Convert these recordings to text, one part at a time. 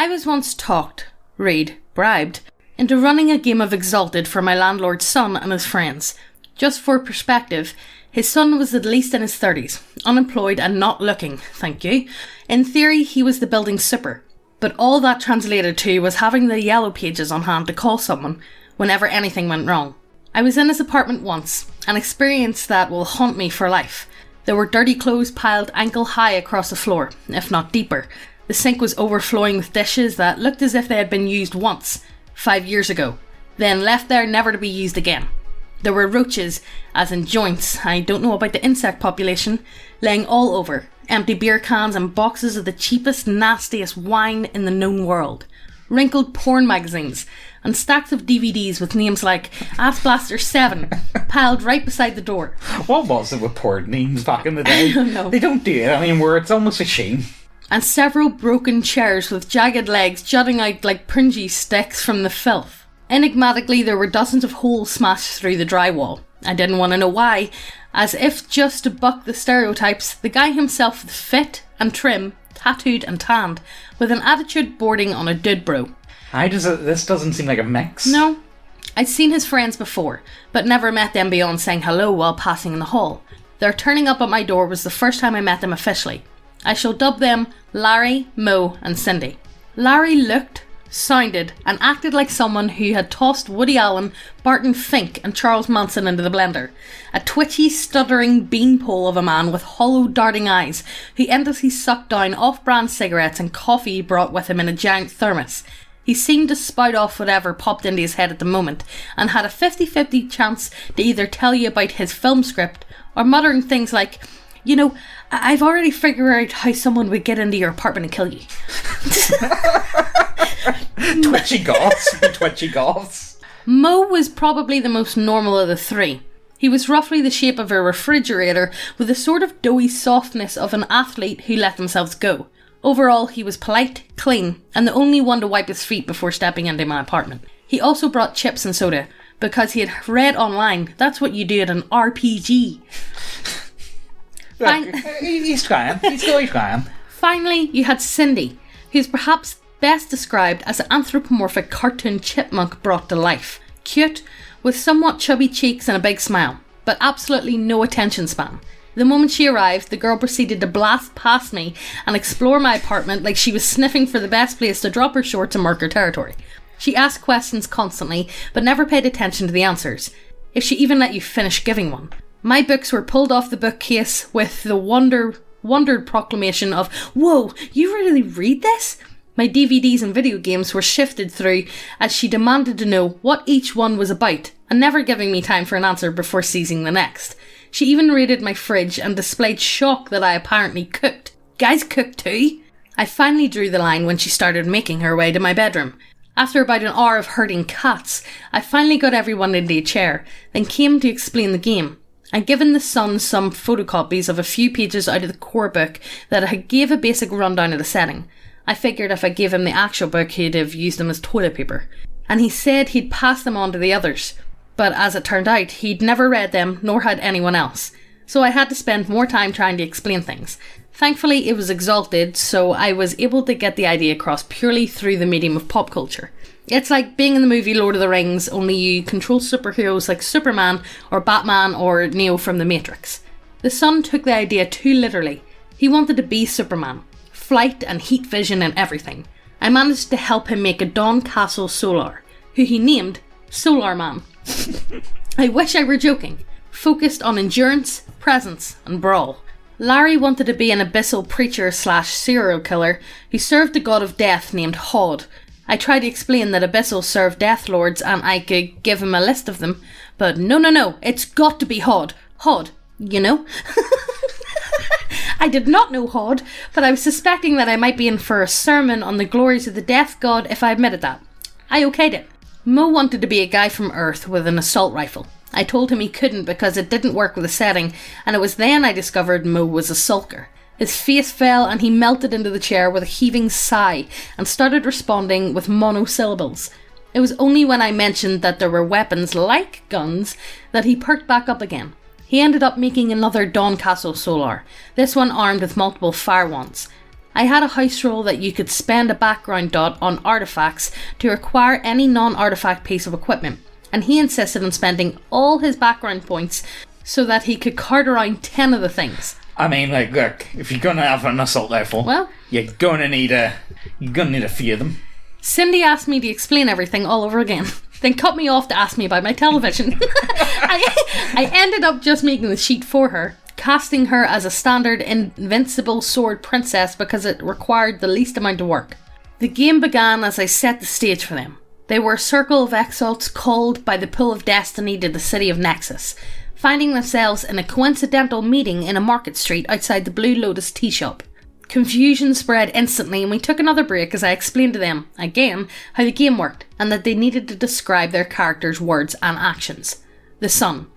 I was once talked, bribed, into running a game of Exalted for my landlord's son and his friends. Just for perspective, his son was at least in his 30s, unemployed and not looking, thank you. In theory, he was the building's super, but all that translated to was having the yellow pages on hand to call someone whenever anything went wrong. I was in his apartment once, an experience that will haunt me for life. There were dirty clothes piled ankle high across the floor, if not deeper. The sink was overflowing with dishes that looked as if they had been used once, 5 years ago, then left there never to be used again. There were roaches, as in joints, I don't know about the insect population, laying all over, empty beer cans and boxes of the cheapest, nastiest wine in the known world, wrinkled porn magazines, and stacks of DVDs with names like Ass Blaster 7 piled right beside the door. What was it with porn names back in the day? I don't know. They don't do it anymore, it's almost a shame. And several broken chairs with jagged legs jutting out like pringy sticks from the filth. Enigmatically, there were dozens of holes smashed through the drywall. I didn't want to know why. As if just to buck the stereotypes, the guy himself was fit and trim, tattooed and tanned, with an attitude bordering on a dude bro. This doesn't seem like a mix. No. I'd seen his friends before, but never met them beyond saying hello while passing in the hall. Their turning up at my door was the first time I met them officially. I shall dub them Larry, Mo and Cindy. Larry looked, sounded and acted like someone who had tossed Woody Allen, Barton Fink and Charles Manson into the blender. A twitchy, stuttering beanpole of a man with hollow, darting eyes who endlessly sucked down off-brand cigarettes and coffee he brought with him in a giant thermos. He seemed to spout off whatever popped into his head at the moment and had a 50-50 chance to either tell you about his film script or muttering things like, "You know, I've already figured out how someone would get into your apartment and kill you." Twitchy goths. Mo was probably the most normal of the three. He was roughly the shape of a refrigerator with the sort of doughy softness of an athlete who let themselves go. Overall, he was polite, clean, and the only one to wipe his feet before stepping into my apartment. He also brought chips and soda, because he had read online that's what you do at an RPG. He's trying. He's trying. Finally, you had Cindy, who's perhaps best described as an anthropomorphic cartoon chipmunk brought to life. Cute, with somewhat chubby cheeks and a big smile, but absolutely no attention span. The moment she arrived, the girl proceeded to blast past me and explore my apartment like she was sniffing for the best place to drop her shorts and mark her territory. She asked questions constantly, but never paid attention to the answers, if she even let you finish giving one. My books were pulled off the bookcase with the wondered proclamation of, "Whoa, you really read this?" My DVDs and video games were shifted through as she demanded to know what each one was about, and never giving me time for an answer before seizing the next. She even raided my fridge and displayed shock that I apparently cooked. Guys cook too? I finally drew the line when she started making her way to my bedroom. After about an hour of herding cats, I finally got everyone into a chair, then came to explain the game. I'd given the son some photocopies of a few pages out of the core book that I gave a basic rundown of the setting. I figured if I gave him the actual book, he'd have used them as toilet paper. And he said he'd pass them on to the others. But as it turned out, he'd never read them, nor had anyone else. So I had to spend more time trying to explain things. Thankfully, it was Exalted, so I was able to get the idea across purely through the medium of pop culture. It's like being in the movie Lord of the Rings, only you control superheroes like Superman or Batman or Neo from The Matrix. The son took the idea too literally. He wanted to be Superman. Flight and heat vision and everything. I managed to help him make a Don Castle Solar, who he named Solar Man. I wish I were joking. Focused on endurance, presence and brawl. Larry wanted to be an abyssal preacher / serial killer who served the god of death named Hod. I tried to explain that abyssal served death lords and I could give him a list of them, but no, it's got to be Hod. Hod, you know? I did not know Hod, but I was suspecting that I might be in for a sermon on the glories of the death god if I admitted that. I okayed it. Mo wanted to be a guy from Earth with an assault rifle. I told him he couldn't because it didn't work with the setting, and it was then I discovered Mo was a sulker. His face fell and he melted into the chair with a heaving sigh and started responding with monosyllables. It was only when I mentioned that there were weapons like guns that he perked back up again. He ended up making another Don Castle Solar, this one armed with multiple fire wands. I had a house rule that you could spend a background dot on artifacts to acquire any non-artifact piece of equipment, and he insisted on spending all his background points so that he could cart around 10 of the things. I mean, like, look, if you're gonna have an assault rifle, Well, you're gonna need a few of them. Cindy asked me to explain everything all over again, then cut me off to ask me about my television. I ended up just making the sheet for her, casting her as a standard invincible sword princess because it required the least amount of work. The game began as I set the stage for them. They were a circle of exalts called by the pull of destiny to the city of Nexus, finding themselves in a coincidental meeting in a market street outside the Blue Lotus tea shop. Confusion spread instantly and we took another break as I explained to them, again, how the game worked and that they needed to describe their characters' words and actions. The Sun.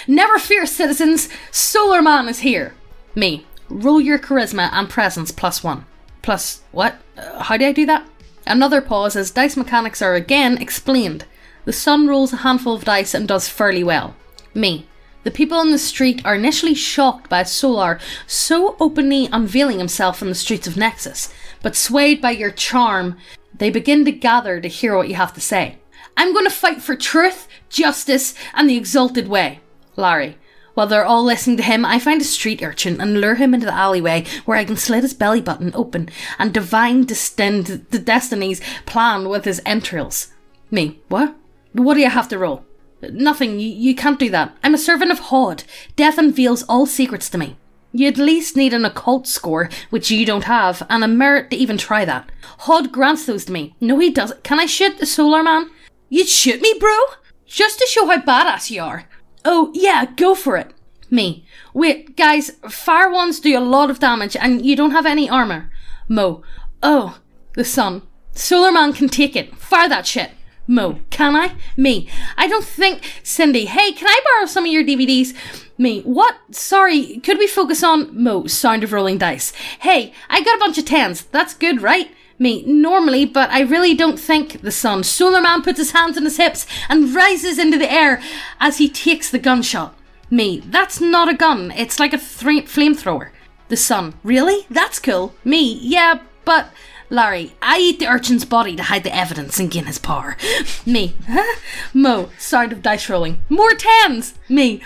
Never fear, citizens, Solar Man is here. Me. Roll your charisma and presence +1. Plus, what? How do I do that? Another pause as dice mechanics are again explained. The Sun rolls a handful of dice and does fairly well. Me. The people on the street are initially shocked by Solar so openly unveiling himself in the streets of Nexus, but swayed by your charm, they begin to gather to hear what you have to say. I'm going to fight for truth, justice, and the exalted way. Larry. While they're all listening to him, I find a street urchin and lure him into the alleyway where I can slit his belly button open and divine the destiny's plan with his entrails. Me. What? What do you have to roll? Nothing, you can't do that. I'm a servant of Hod. Death unveils all secrets to me. You at least need an occult score, which you don't have, and a merit to even try that. Hod grants those to me. No, he doesn't. Can I shoot the Solar Man? You'd shoot me, bro? Just to show how badass you are. Oh, yeah, go for it. Me. Wait, guys, fire ones do a lot of damage, and you don't have any armor. Mo. Oh, the Sun. Solar Man can take it. Fire that shit. Mo. Can I? Me. I don't think... Cindy. Hey, can I borrow some of your DVDs? Me. What? Sorry, could we focus on... Mo. Sound of rolling dice. Hey, I got a bunch of 10s. That's good, right? Me. Normally, but I really don't think... The Sun. Solar Man puts his hands on his hips and rises into the air as he takes the gunshot. Me. That's not a gun. It's like a flamethrower. The Sun. Really? That's cool. Me. Yeah, but... Larry. I eat the urchin's body to hide the evidence and gain his power. Me. Huh? Mo. Sound of dice rolling. More 10s. Me.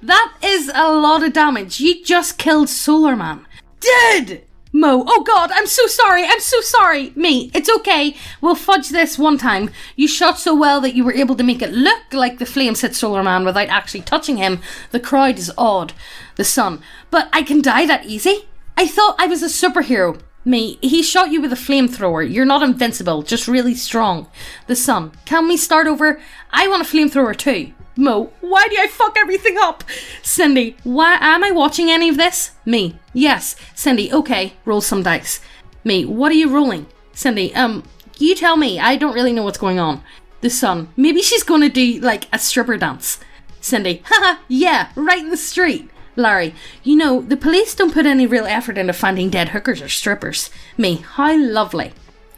That is a lot of damage. You just killed Solar Man. Dead! Mo. Oh god, I'm so sorry. Me. It's okay. We'll fudge this one time. You shot so well that you were able to make it look like the flames hit Solar Man without actually touching him. The crowd is awed. The Sun. But I can die that easy? I thought I was a superhero. Me. He shot you with a flamethrower. You're not invincible, just really strong. The Sun. Can we start over? I want a flamethrower too. Mo. Why do I fuck everything up? Cindy. Why am I watching any of this? Me. Yes. Cindy. Okay. Roll some dice. Me. What are you rolling? Cindy. You tell me. I don't really know what's going on. The Sun. Maybe she's gonna do like a stripper dance. Cindy. Haha. Yeah. Right in the street. Larry. You know, the police don't put any real effort into finding dead hookers or strippers. Me. How lovely.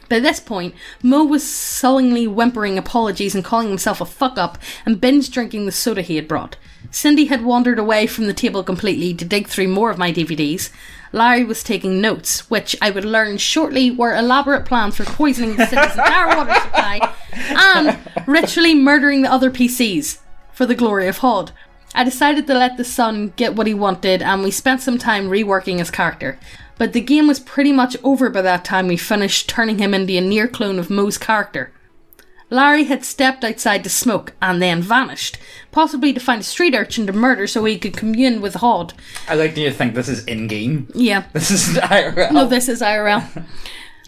By this point, Mo was sullenly whimpering apologies and calling himself a fuck-up and binge-drinking the soda he had brought. Cindy had wandered away from the table completely to dig through more of my DVDs. Larry was taking notes, which I would learn shortly were elaborate plans for poisoning the city's entire water supply and ritually murdering the other PCs for the glory of Hod. I decided to let the Sun get what he wanted and we spent some time reworking his character. But the game was pretty much over by that time we finished turning him into a near clone of Mo's character. Larry had stepped outside to smoke and then vanished, possibly to find a street urchin to murder so he could commune with Hod. I like to think this is in-game. Yeah. This is IRL. No, this is IRL.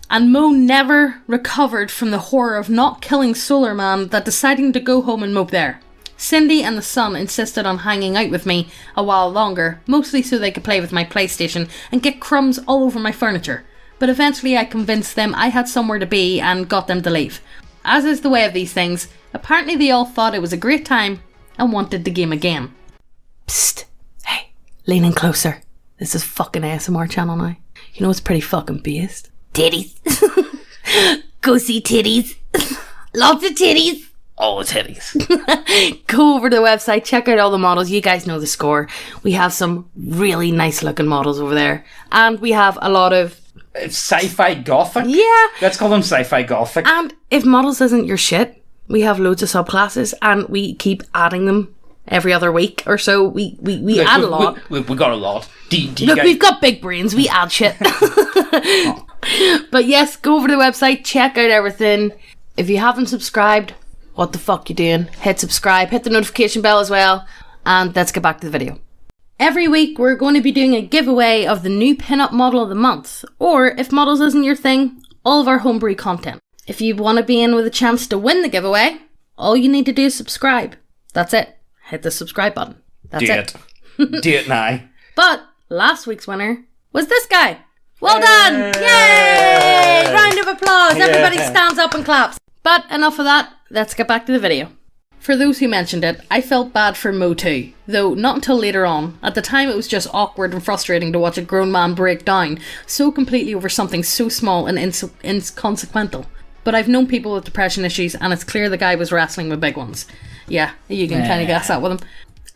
And Mo never recovered from the horror of not killing Solar Man that deciding to go home and mope there. Cindy and the Sun insisted on hanging out with me a while longer, mostly so they could play with my PlayStation and get crumbs all over my furniture. But eventually I convinced them I had somewhere to be and got them to leave. As is the way of these things, apparently they all thought it was a great time and wanted the game again. Psst. Hey, lean in closer. This is fucking ASMR channel now. You know it's pretty fucking based. Titties. Go see titties. Lots of titties. All the titties. Go over to the website, check out all the models. You guys know the score. We have some really nice looking models over there. And we have a lot of It's sci-fi gothic. Yeah. Let's call them sci-fi gothic. And if models isn't your shit, we have loads of subclasses and we keep adding them every other week or so. We Look, add a lot. We got a lot. Look, we've got big brains. We add shit. Oh. But yes, go over to the website, check out everything. If you haven't subscribed, what the fuck you doing? Hit subscribe, hit the notification bell as well, and let's get back to the video. Every week we're going to be doing a giveaway of the new pinup model of the month, or if models isn't your thing, all of our homebrew content. If you want to be in with a chance to win the giveaway, all you need to do is subscribe. That's it. Hit the subscribe button. That's it. Do it now. But last week's winner was this guy. Well done! Yay! Round of applause. Everybody stands up and claps. But enough of that. Let's get back to the video. For those who mentioned it, I felt bad for Mo too, though not until later on. At the time it was just awkward and frustrating to watch a grown man break down so completely over something so small and inconsequential. But I've known people with depression issues and it's clear the guy was wrestling with big ones. Yeah, you can kind of guess that with him.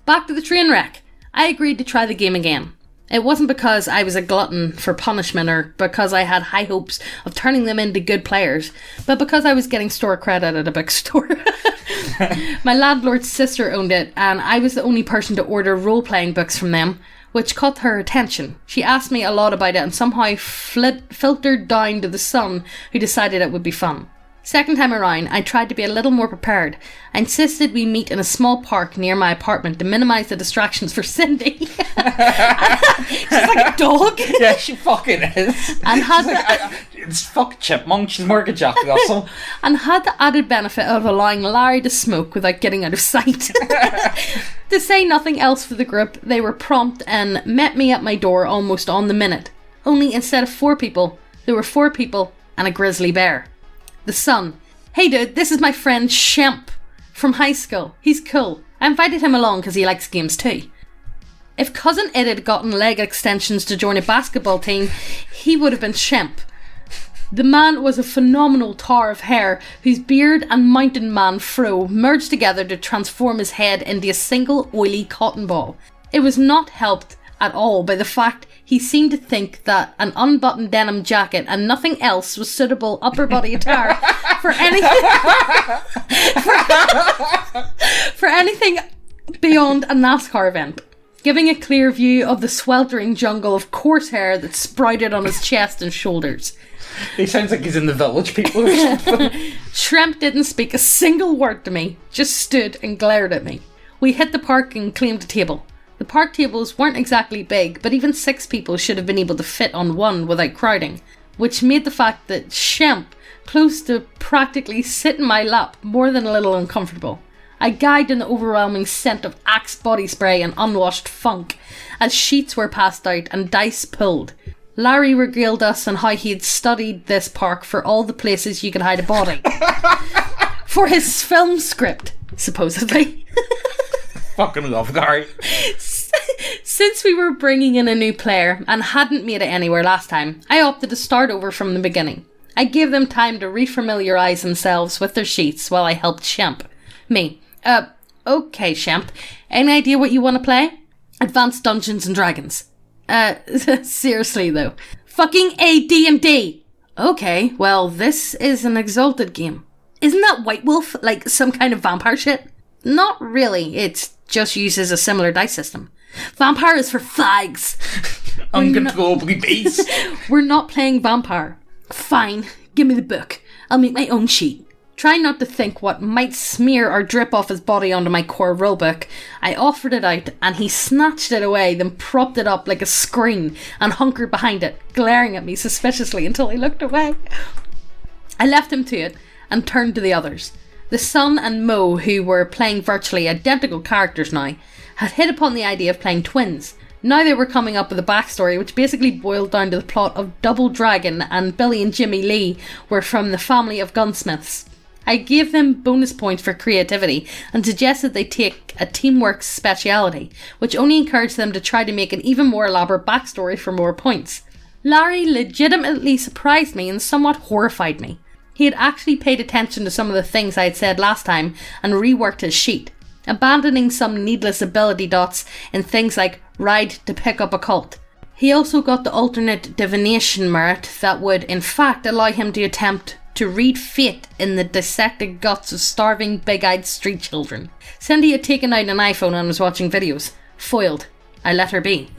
Back to the train wreck. I agreed to try the game again. It wasn't because I was a glutton for punishment or because I had high hopes of turning them into good players, but because I was getting store credit at a bookstore. My landlord's sister owned it, and I was the only person to order role-playing books from them, which caught her attention. She asked me a lot about it and somehow filtered down to the son, who decided it would be fun. Second time around, I tried to be a little more prepared. I insisted we meet in a small park near my apartment to minimise the distractions for Cindy. She's like a dog. Yeah, she fucking is. And had it's fucking chipmunk. She's more like a Jack Russell. And had the added benefit of allowing Larry to smoke without getting out of sight. To say nothing else for the group, they were prompt and met me at my door almost on the minute. Only instead of 4 people, there were 4 people and a grizzly bear. The son. Hey dude, this is my friend Shemp from high school. He's cool. I invited him along because he likes games too. If Cousin Ed had gotten leg extensions to join a basketball team, he would have been Shemp. The man was a phenomenal tar of hair whose beard and mountain man fro merged together to transform his head into a single oily cotton ball. It was not helped at all by the fact he seemed to think that an unbuttoned denim jacket and nothing else was suitable upper body attire for anything for anything beyond a NASCAR event, giving a clear view of the sweltering jungle of coarse hair that sprouted on his chest and shoulders. He sounds like he's in the Village People or something. Shrimp didn't speak a single word to me, just stood and glared at me. We hit the park and claimed a table. The park tables weren't exactly big, but even 6 people should have been able to fit on one without crowding, which made the fact that Shemp close to practically sit in my lap more than a little uncomfortable. I gagged in the overwhelming scent of Axe body spray and unwashed funk as sheets were passed out and dice pulled. Larry regaled us on how he had studied this park for all the places you could hide a body. For his film script, supposedly. Fucking love Gary. Since we were bringing in a new player and hadn't made it anywhere last time, I opted to start over from the beginning. I gave them time to refamiliarise themselves with their sheets while I helped Shemp. Me. Okay, Shemp. Any idea what you want to play? Advanced Dungeons and Dragons. Seriously though. Fucking AD&D. Okay, well, this is an exalted game. Isn't that White Wolf like some kind of vampire shit? Not really, it just uses a similar dice system. Vampire is for fags. Uncontrollably beast. We're not playing vampire. Fine, give me the book. I'll make my own sheet. Trying not to think what might smear or drip off his body onto my core rulebook, I offered it out and he snatched it away, then propped it up like a screen and hunkered behind it, glaring at me suspiciously until I looked away. I left him to it and turned to the others. The son and Mo, who were playing virtually identical characters now, had hit upon the idea of playing twins. Now they were coming up with a backstory which basically boiled down to the plot of Double Dragon, and Billy and Jimmy Lee were from the family of gunsmiths. I gave them bonus points for creativity and suggested they take a teamwork speciality, which only encouraged them to try to make an even more elaborate backstory for more points. Larry legitimately surprised me and somewhat horrified me. He had actually paid attention to some of the things I had said last time and reworked his sheet, abandoning some needless ability dots in things like ride to pick up a cult. He also got the alternate divination merit that would, in fact, allow him to attempt to read fate in the dissected guts of starving, big-eyed street children. Cindy had taken out an iPhone and was watching videos. Foiled. I let her be.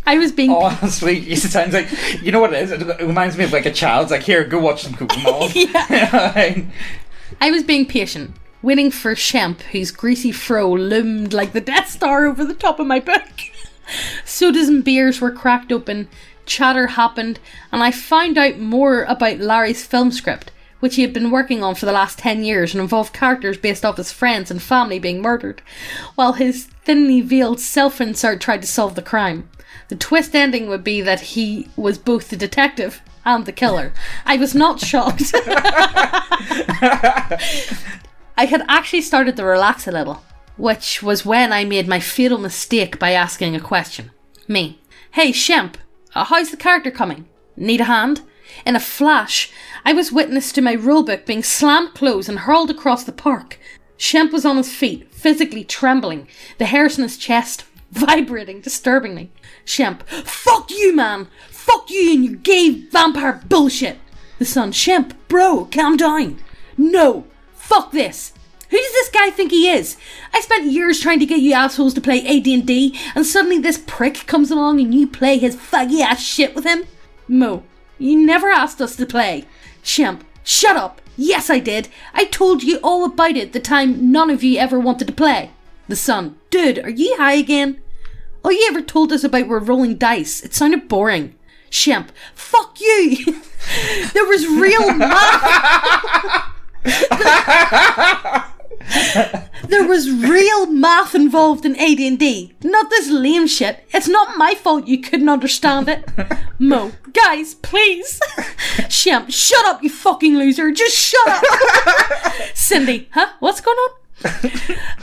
I was being... Oh, sweet. It sounds like... You know what it is? It reminds me of like a child. It's like, here, go watch some Cookie Malls. Yeah. I was being patient, waiting for Shemp, whose greasy fro loomed like the Death Star over the top of my book. Sodas and beers were cracked open, chatter happened, and I found out more about Larry's film script, which he had been working on for the last 10 years and involved characters based off his friends and family being murdered, while his thinly veiled self-insert tried to solve the crime. The twist ending would be that he was both the detective and the killer. I was not shocked. I had actually started to relax a little, which was when I made my fatal mistake by asking a question. Me. Hey, Shemp, how's the character coming? Need a hand? In a flash, I was witness to my rulebook being slammed closed and hurled across the park. Shemp was on his feet, physically trembling, the hairs in his chest vibrating disturbingly. Shemp, fuck you, man! Fuck you and your gay vampire bullshit! The son, Shemp, bro, calm down. No, fuck this. Who does this guy think he is? I spent years trying to get you assholes to play AD&D, and suddenly this prick comes along and you play his faggy ass shit with him? Mo, you never asked us to play. Shemp, shut up. Yes, I did. I told you all about it the time none of you ever wanted to play. The son, dude, are you high again? All you ever told us about were rolling dice. It sounded boring. Shemp, fuck you. There was real math. There was real math involved in AD&D. Not this lame shit. It's not my fault you couldn't understand it. Mo, guys, please. Shemp, shut up, you fucking loser. Just shut up. Cindy, what's going on?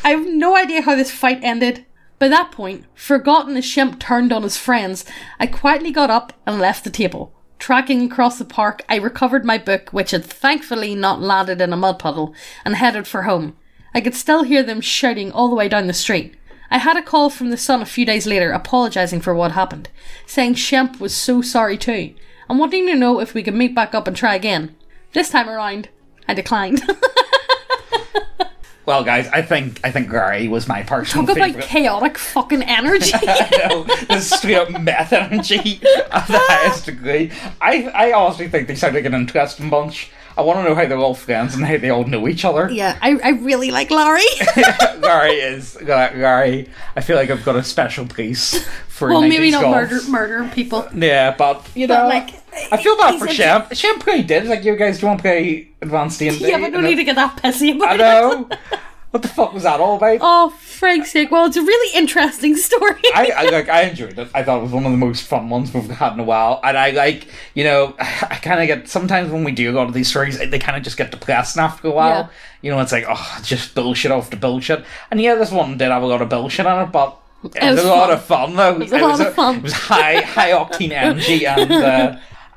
I have no idea how this fight ended. By that point, forgotten as Shemp turned on his friends, I quietly got up and left the table. Tracking across the park, I recovered my book, which had thankfully not landed in a mud puddle, and headed for home. I could still hear them shouting all the way down the street. I had a call from the son a few days later apologising for what happened, saying Shemp was so sorry too, and wanting to know if we could meet back up and try again. This time around, I declined. Well, guys, I think Gary was my personal Talk favourite. about chaotic fucking energy. I know, this straight up meth energy of the highest degree. I honestly think they sound like an interesting bunch. I want to know how they're all friends and how they all know each other. Yeah, I really like Larry. Gary. I feel like I've got a special place for. Well, maybe not golf. murder people. Yeah, but you know, I feel bad for Shemp. Shemp pretty did. Like, you guys, do you want to play Advanced D&D? Yeah, but don't need to get that pissy about it. I know. What the fuck was that all about? Oh, frank's sake. Well, it's a really interesting story. I enjoyed it. I thought it was one of the most fun ones we've had in a while. And I kind of get, sometimes when we do a lot of these stories, they kind of just get depressing after a while. Yeah. You know, it's like, oh, just bullshit after bullshit. And yeah, this one did have a lot of bullshit in it, but it was a lot of fun, though. It was a lot of fun. It was high octane energy, and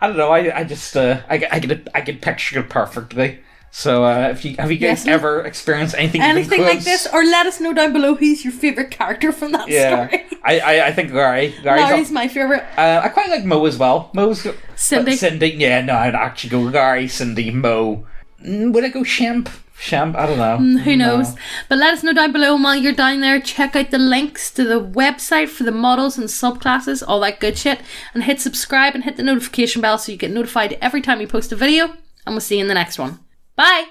I don't know, I could picture it perfectly. So, have you guys ever experienced anything like this, or let us know down below who's your favourite character from that story. I think Larry's my favourite. I quite like Mo as well. Cindy. Yeah, no, I'd actually go Larry, Cindy, Mo. Would I go Shemp? I don't know. Who knows? But let us know down below. And while you're down there, check out the links to the website for the models and subclasses, all that good shit, and hit subscribe and hit the notification bell so you get notified every time we post a video. And we'll see you in the next one. Bye!